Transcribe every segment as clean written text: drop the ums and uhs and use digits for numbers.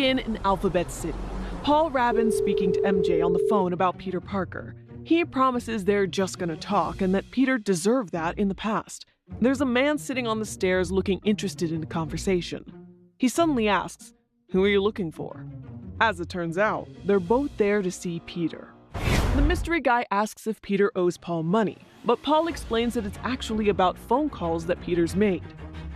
begin in Alphabet City. Paul Rabin's speaking to MJ on the phone about Peter Parker. He promises they're just gonna talk and that Peter deserved that in the past. There's a man sitting on the stairs looking interested in the conversation. He suddenly asks, "Who are you looking for?" As it turns out, they're both there to see Peter. The mystery guy asks if Peter owes Paul money, but Paul explains that it's actually about phone calls that Peter's made.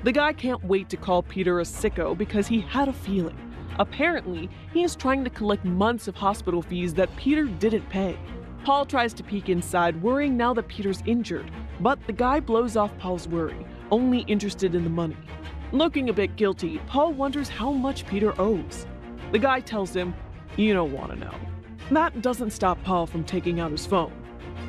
The guy can't wait to call Peter a sicko because he had a feeling. Apparently, he is trying to collect months of hospital fees that Peter didn't pay. Paul tries to peek inside, worrying now that Peter's injured, but the guy blows off Paul's worry, only interested in the money. Looking a bit guilty, Paul wonders how much Peter owes. The guy tells him, "You don't want to know." That doesn't stop Paul from taking out his phone.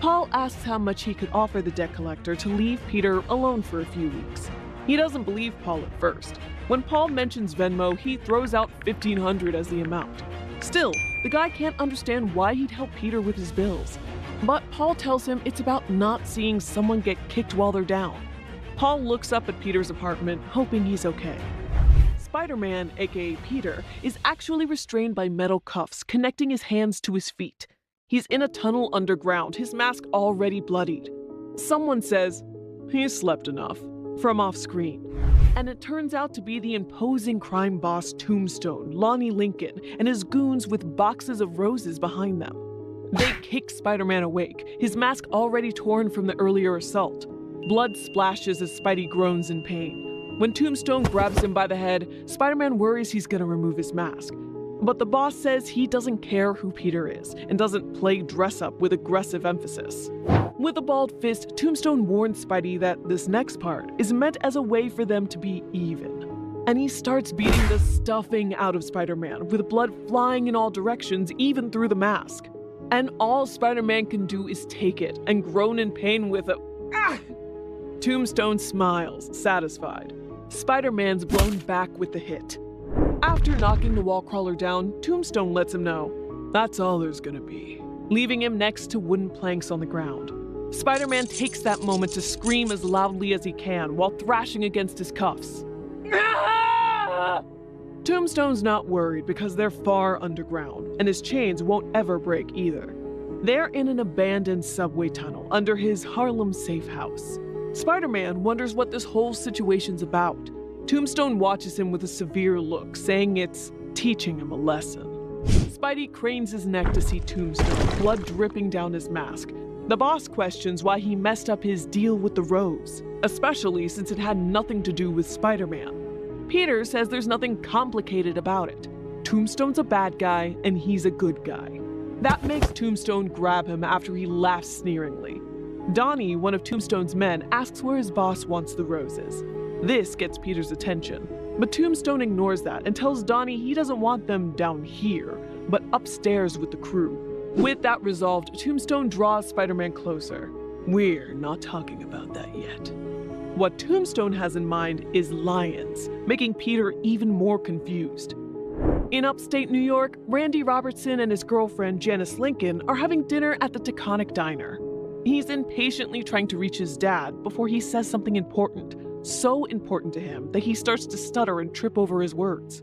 Paul asks how much he could offer the debt collector to leave Peter alone for a few weeks. He doesn't believe Paul at first. When Paul mentions Venmo, he throws out $1,500 as the amount. Still, the guy can't understand why he'd help Peter with his bills. But Paul tells him it's about not seeing someone get kicked while they're down. Paul looks up at Peter's apartment, hoping he's okay. Spider-Man, aka Peter, is actually restrained by metal cuffs connecting his hands to his feet. He's in a tunnel underground, his mask already bloodied. Someone says, "He's slept enough," from off-screen. And it turns out to be the imposing crime boss Tombstone, Lonnie Lincoln, and his goons with boxes of roses behind them. They kick Spider-Man awake, his mask already torn from the earlier assault. Blood splashes as Spidey groans in pain. When Tombstone grabs him by the head, Spider-Man worries he's gonna remove his mask. But the boss says he doesn't care who Peter is and doesn't play dress-up with aggressive emphasis. With a balled fist, Tombstone warns Spidey that this next part is meant as a way for them to be even. And he starts beating the stuffing out of Spider-Man, with blood flying in all directions, even through the mask. And all Spider-Man can do is take it and groan in pain with a "Ah!" Tombstone smiles, satisfied. Spider-Man's blown back with the hit. After knocking the wall crawler down, Tombstone lets him know, "That's all there's gonna be," leaving him next to wooden planks on the ground. Spider-Man takes that moment to scream as loudly as he can while thrashing against his cuffs. Ah! Tombstone's not worried because they're far underground, and his chains won't ever break either. They're in an abandoned subway tunnel under his Harlem safe house. Spider-Man wonders what this whole situation's about. Tombstone watches him with a severe look, saying it's teaching him a lesson. Spidey cranes his neck to see Tombstone, blood dripping down his mask. The boss questions why he messed up his deal with the rose, especially since it had nothing to do with Spider-Man. Peter says there's nothing complicated about it. Tombstone's a bad guy, and he's a good guy. That makes Tombstone grab him after he laughs sneeringly. Donnie, one of Tombstone's men, asks where his boss wants the roses. This gets Peter's attention, but Tombstone ignores that and tells Donnie he doesn't want them down here, but upstairs with the crew. With that resolved, Tombstone draws Spider-Man closer. "We're not talking about that yet." What Tombstone has in mind is lions, making Peter even more confused. In upstate New York, Randy Robertson and his girlfriend Janice Lincoln are having dinner at the Taconic Diner. He's impatiently trying to reach his dad before he says something important, so important to him that he starts to stutter and trip over his words.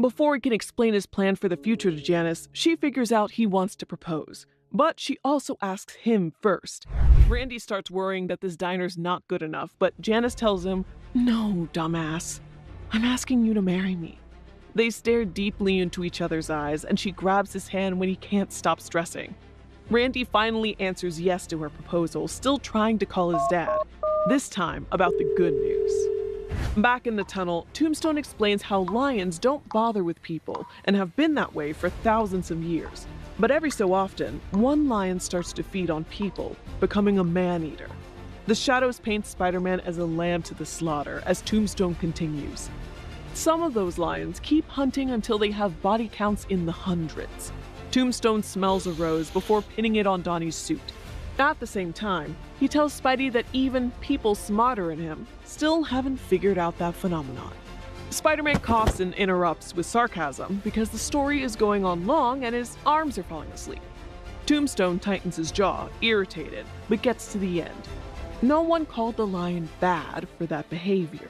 Before he can explain his plan for the future to Janice, she figures out he wants to propose. But she also asks him first. Randy starts worrying that this diner's not good enough, but Janice tells him, "No, dumbass. I'm asking you to marry me." They stare deeply into each other's eyes, and she grabs his hand when he can't stop stressing. Randy finally answers yes to her proposal, still trying to call his dad, this time about the good news. Back in the tunnel, Tombstone explains how lions don't bother with people and have been that way for thousands of years. But every so often, one lion starts to feed on people, becoming a man-eater. The shadows paint Spider-Man as a lamb to the slaughter as Tombstone continues. Some of those lions keep hunting until they have body counts in the hundreds. Tombstone smells a rose before pinning it on Donnie's suit. At the same time, he tells Spidey that even people smarter than him still haven't figured out that phenomenon. Spider-Man coughs and interrupts with sarcasm because the story is going on long and his arms are falling asleep. Tombstone tightens his jaw, irritated, but gets to the end. No one called the lion bad for that behavior.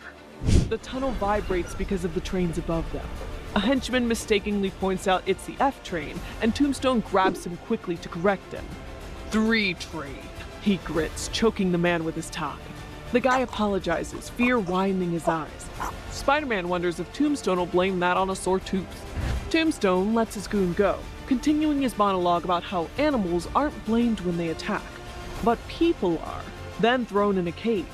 The tunnel vibrates because of the trains above them. A henchman mistakenly points out it's the F train, and Tombstone grabs him quickly to correct him. 3 train, he grits, choking the man with his tie. The guy apologizes, fear widening his eyes. Spider-Man wonders if Tombstone will blame that on a sore tooth. Tombstone lets his goon go, continuing his monologue about how animals aren't blamed when they attack, but people are, then thrown in a cage.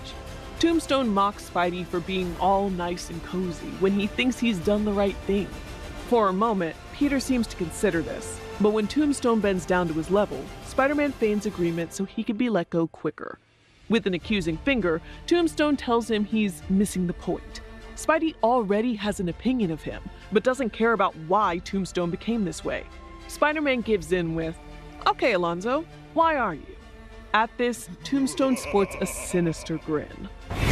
Tombstone mocks Spidey for being all nice and cozy when he thinks he's done the right thing. For a moment, Peter seems to consider this, but when Tombstone bends down to his level, Spider-Man feigns agreement so he can be let go quicker. With an accusing finger, Tombstone tells him he's missing the point. Spidey already has an opinion of him, but doesn't care about why Tombstone became this way. Spider-Man gives in with, "Okay, Alonzo, why are you?" At this, Tombstone sports a sinister grin.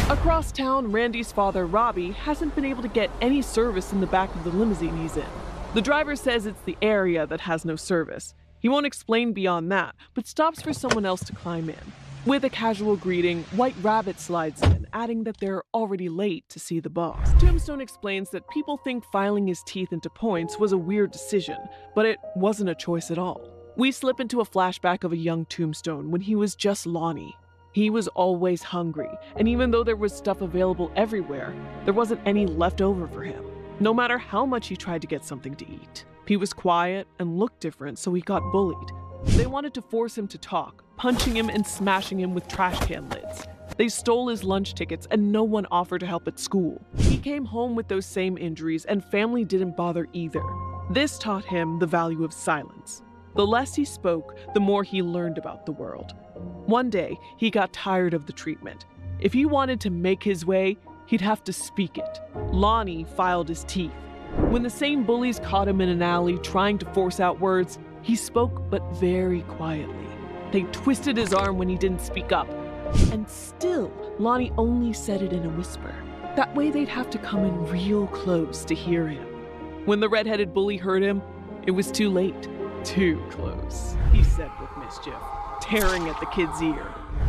Across town, Randy's father, Robbie, hasn't been able to get any service in the back of the limousine he's in. The driver says it's the area that has no service. He won't explain beyond that, but stops for someone else to climb in. With a casual greeting, White Rabbit slides in, adding that they're already late to see the boss. Tombstone explains that people think filing his teeth into points was a weird decision, but it wasn't a choice at all. We slip into a flashback of a young Tombstone when he was just Lonnie. He was always hungry, and even though there was stuff available everywhere, there wasn't any left over for him, no matter how much he tried to get something to eat. He was quiet and looked different, so he got bullied. They wanted to force him to talk, punching him and smashing him with trash can lids. They stole his lunch tickets and no one offered to help at school. He came home with those same injuries and family didn't bother either. This taught him the value of silence. The less he spoke, the more he learned about the world. One day, he got tired of the treatment. If he wanted to make his way, he'd have to speak it. Lonnie filed his teeth. When the same bullies caught him in an alley trying to force out words, he spoke but very quietly. They twisted his arm when he didn't speak up. And still, Lonnie only said it in a whisper. That way they'd have to come in real close to hear him. When the red-headed bully heard him, it was too late. Too close, he said with mischief, tearing at the kid's ear.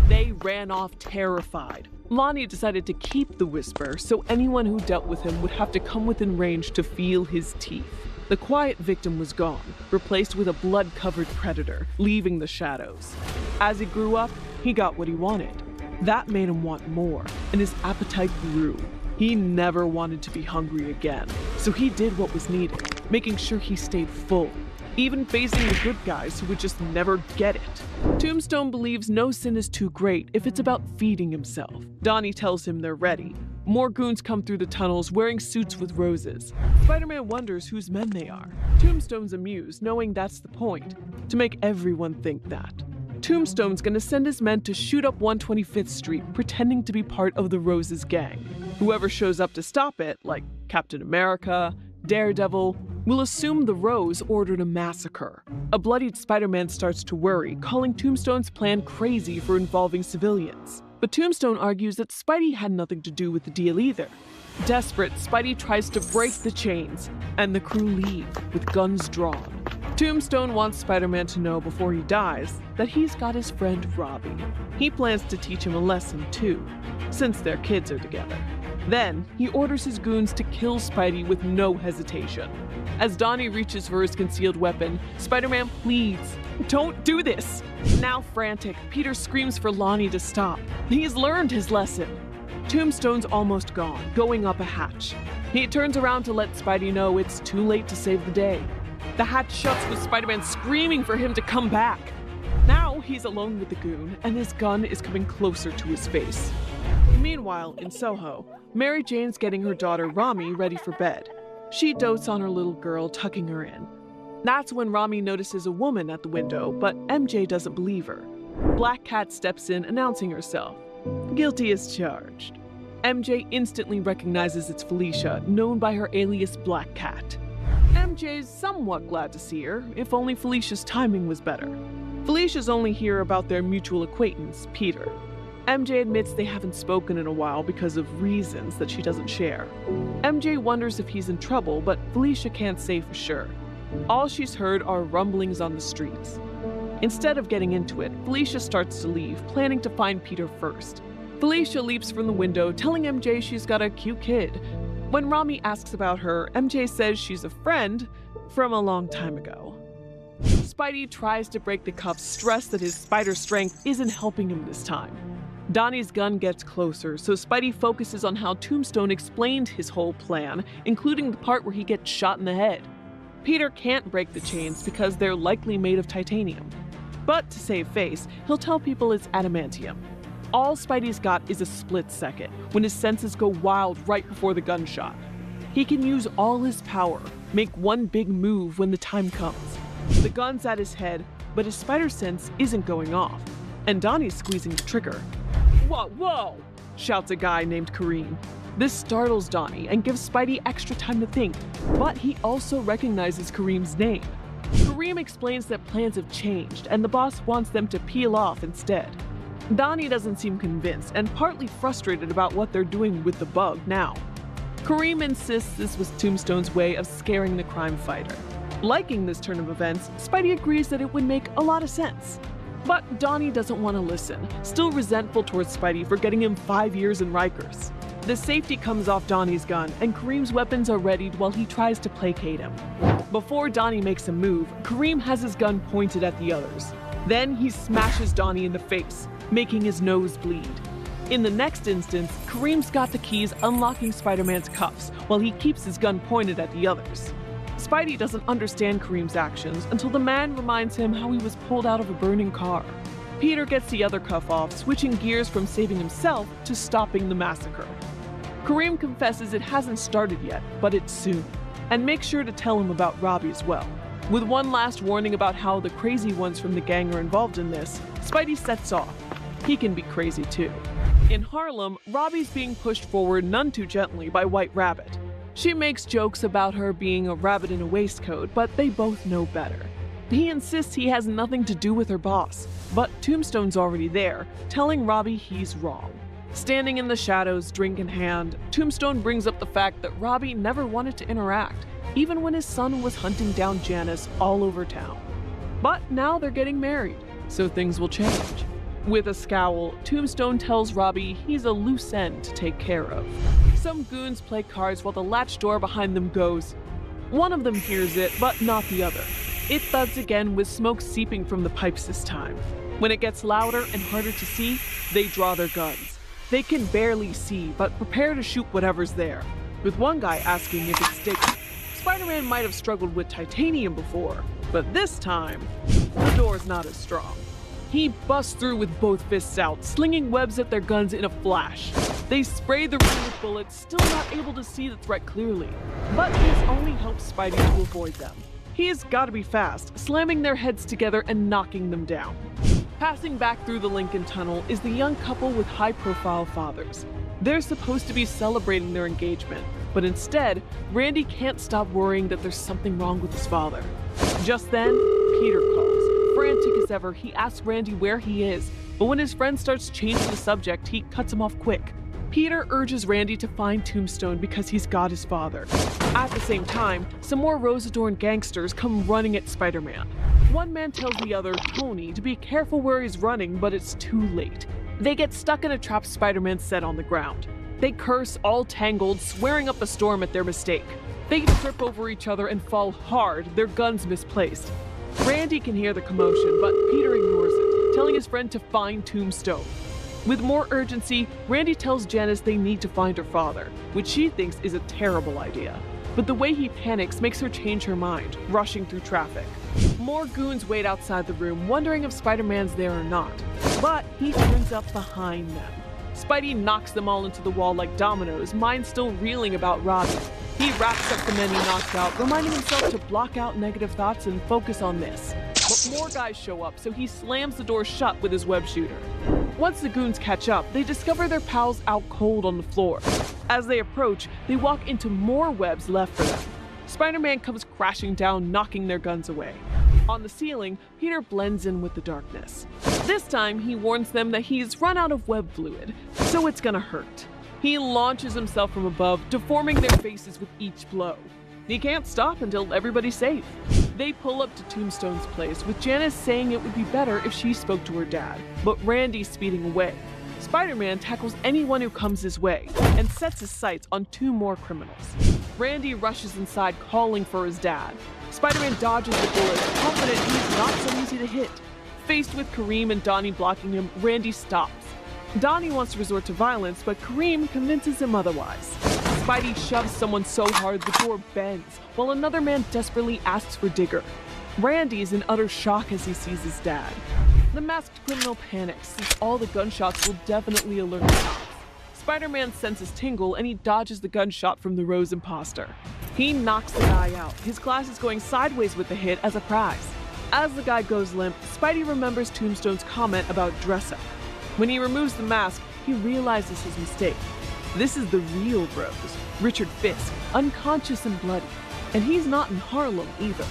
They ran off terrified. Lonnie decided to keep the whisper so anyone who dealt with him would have to come within range to feel his teeth. The quiet victim was gone, replaced with a blood-covered predator, leaving the shadows. As he grew up, he got what he wanted. That made him want more, and his appetite grew. He never wanted to be hungry again, so he did what was needed, making sure he stayed full, even facing the good guys who would just never get it. Tombstone believes no sin is too great if it's about feeding himself. Donnie tells him they're ready. More goons come through the tunnels wearing suits with roses. Spider-Man wonders whose men they are. Tombstone's amused, knowing that's the point, to make everyone think that. Tombstone's gonna send his men to shoot up 125th Street, pretending to be part of the Roses gang. Whoever shows up to stop it, like Captain America, Daredevil, will assume the Rose ordered a massacre. A bloodied Spider-Man starts to worry, calling Tombstone's plan crazy for involving civilians. But Tombstone argues that Spidey had nothing to do with the deal either. Desperate, Spidey tries to break the chains, and the crew leave, with guns drawn. Tombstone wants Spider-Man to know before he dies that he's got his friend Robbie. He plans to teach him a lesson too, since their kids are together. Then, he orders his goons to kill Spidey with no hesitation. As Donnie reaches for his concealed weapon, Spider-Man pleads, "Don't do this!" Now frantic, Peter screams for Lonnie to stop. He's learned his lesson. Tombstone's almost gone, going up a hatch. He turns around to let Spidey know it's too late to save the day. The hatch shuts with Spider-Man screaming for him to come back. Now he's alone with the goon, and his gun is coming closer to his face. Meanwhile, in Soho, Mary Jane's getting her daughter Rami ready for bed. She dotes on her little girl, tucking her in. That's when Rami notices a woman at the window, but MJ doesn't believe her. Black Cat steps in, announcing herself. Guilty as charged. MJ instantly recognizes it's Felicia, known by her alias Black Cat. MJ's somewhat glad to see her, if only Felicia's timing was better. Felicia's only here about their mutual acquaintance, Peter. MJ admits they haven't spoken in a while because of reasons that she doesn't share. MJ wonders if he's in trouble, but Felicia can't say for sure. All she's heard are rumblings on the streets. Instead of getting into it, Felicia starts to leave, planning to find Peter first. Felicia leaps from the window, telling MJ she's got a cute kid. When Rami asks about her, MJ says she's a friend from a long time ago. Spidey tries to break the cuffs, stressed that his spider strength isn't helping him this time. Donnie's gun gets closer, so Spidey focuses on how Tombstone explained his whole plan, including the part where he gets shot in the head. Peter can't break the chains because they're likely made of titanium. But to save face, he'll tell people it's adamantium. All Spidey's got is a split second, when his senses go wild right before the gunshot. He can use all his power, make one big move when the time comes. The gun's at his head, but his spider sense isn't going off, and Donnie's squeezing the trigger. "Whoa, whoa!" shouts a guy named Kareem. This startles Donnie and gives Spidey extra time to think, but he also recognizes Kareem's name. Kareem explains that plans have changed and the boss wants them to peel off instead. Donnie doesn't seem convinced and partly frustrated about what they're doing with the bug now. Kareem insists this was Tombstone's way of scaring the crime fighter. Liking this turn of events, Spidey agrees that it would make a lot of sense. But Donnie doesn't want to listen, still resentful towards Spidey for getting him 5 years in Rikers. The safety comes off Donnie's gun, and Kareem's weapons are readied while he tries to placate him. Before Donnie makes a move, Kareem has his gun pointed at the others. Then he smashes Donnie in the face, making his nose bleed. In the next instance, Kareem's got the keys unlocking Spider-Man's cuffs while he keeps his gun pointed at the others. Spidey doesn't understand Kareem's actions until the man reminds him how he was pulled out of a burning car. Peter gets the other cuff off, switching gears from saving himself to stopping the massacre. Kareem confesses it hasn't started yet, but it's soon, and makes sure to tell him about Robbie as well. With one last warning about how the crazy ones from the gang are involved in this, Spidey sets off. He can be crazy too. In Harlem, Robbie's being pushed forward none too gently by White Rabbit. She makes jokes about her being a rabbit in a waistcoat, but they both know better. He insists he has nothing to do with her boss, but Tombstone's already there, telling Robbie he's wrong. Standing in the shadows, drink in hand, Tombstone brings up the fact that Robbie never wanted to interact, even when his son was hunting down Janice all over town. But now they're getting married, so things will change. With a scowl, Tombstone tells Robbie he's a loose end to take care of. Some goons play cards while the latch door behind them goes. One of them hears it, but not the other. It thuds again with smoke seeping from the pipes this time. When it gets louder and harder to see, they draw their guns. They can barely see, but prepare to shoot whatever's there, with one guy asking if it's sticky. Spider-Man might have struggled with titanium before, but this time, the door's not as strong. He busts through with both fists out, slinging webs at their guns in a flash. They spray the room with bullets, still not able to see the threat clearly. But this only helps Spidey to avoid them. He's gotta be fast, slamming their heads together and knocking them down. Passing back through the Lincoln Tunnel is the young couple with high-profile fathers. They're supposed to be celebrating their engagement, but instead, Randy can't stop worrying that there's something wrong with his father. Just then, Peter calls. Frantic as ever, he asks Randy where he is, but when his friend starts changing the subject, he cuts him off quick. Peter urges Randy to find Tombstone because he's got his father. At the same time, some more rose-adorned gangsters come running at Spider-Man. One man tells the other, Tony, to be careful where he's running, but it's too late. They get stuck in a trap Spider-Man set on the ground. They curse, all tangled, swearing up a storm at their mistake. They trip over each other and fall hard, their guns misplaced. Randy can hear the commotion, but Peter ignores it, telling his friend to find Tombstone. With more urgency, Randy tells Janice they need to find her father, which she thinks is a terrible idea. But the way he panics makes her change her mind, rushing through traffic. More goons wait outside the room, wondering if Spider-Man's there or not. But he turns up behind them. Spidey knocks them all into the wall like dominoes, mind still reeling about Robbie. He wraps up the men he knocked out, reminding himself to block out negative thoughts and focus on this. But more guys show up, so he slams the door shut with his web shooter. Once the goons catch up, they discover their pals out cold on the floor. As they approach, they walk into more webs left for them. Spider-Man comes crashing down, knocking their guns away. On the ceiling, Peter blends in with the darkness. This time, he warns them that he's run out of web fluid, so it's gonna hurt. He launches himself from above, deforming their faces with each blow. He can't stop until everybody's safe. They pull up to Tombstone's place, with Janice saying it would be better if she spoke to her dad, but Randy's speeding away. Spider-Man tackles anyone who comes his way and sets his sights on 2 more criminals. Randy rushes inside calling for his dad. Spider-Man dodges the bullets, confident he's not so easy to hit. Faced with Kareem and Donnie blocking him, Randy stops. Donnie wants to resort to violence, but Kareem convinces him otherwise. Spidey shoves someone so hard the door bends, while another man desperately asks for Digger. Randy is in utter shock as he sees his dad. The masked criminal panics, since all the gunshots will definitely alert the cops. Spider-Man senses tingle and he dodges the gunshot from the Rose imposter. He knocks the guy out, his glasses going sideways with the hit as a prize. As the guy goes limp, Spidey remembers Tombstone's comment about dress-up. When he removes the mask, he realizes his mistake. This is the real Rose, Richard Fisk, unconscious and bloody. And he's not in Harlem either.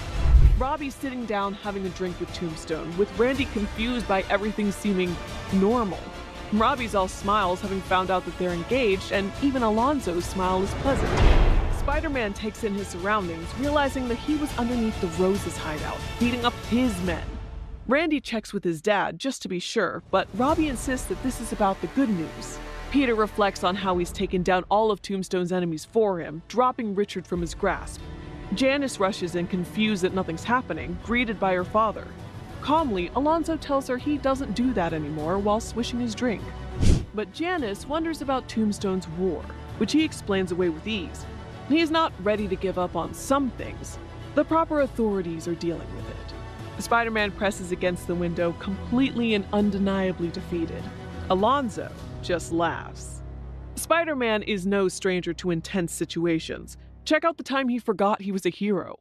Robbie's sitting down having a drink with Tombstone, with Randy confused by everything seeming normal. Robbie's all smiles, having found out that they're engaged, and even Alonzo's smile is pleasant. Spider-Man takes in his surroundings, realizing that he was underneath the Rose's hideout, beating up his men. Randy checks with his dad, just to be sure, but Robbie insists that this is about the good news. Peter reflects on how he's taken down all of Tombstone's enemies for him, dropping Richard from his grasp. Janice rushes in, confused that nothing's happening, greeted by her father. Calmly, Alonzo tells her he doesn't do that anymore while swishing his drink. But Janice wonders about Tombstone's war, which he explains away with ease. He's not ready to give up on some things. The proper authorities are dealing with it. Spider-Man presses against the window, completely and undeniably defeated. Alonzo just laughs. Spider-Man is no stranger to intense situations. Check out the time he forgot he was a hero.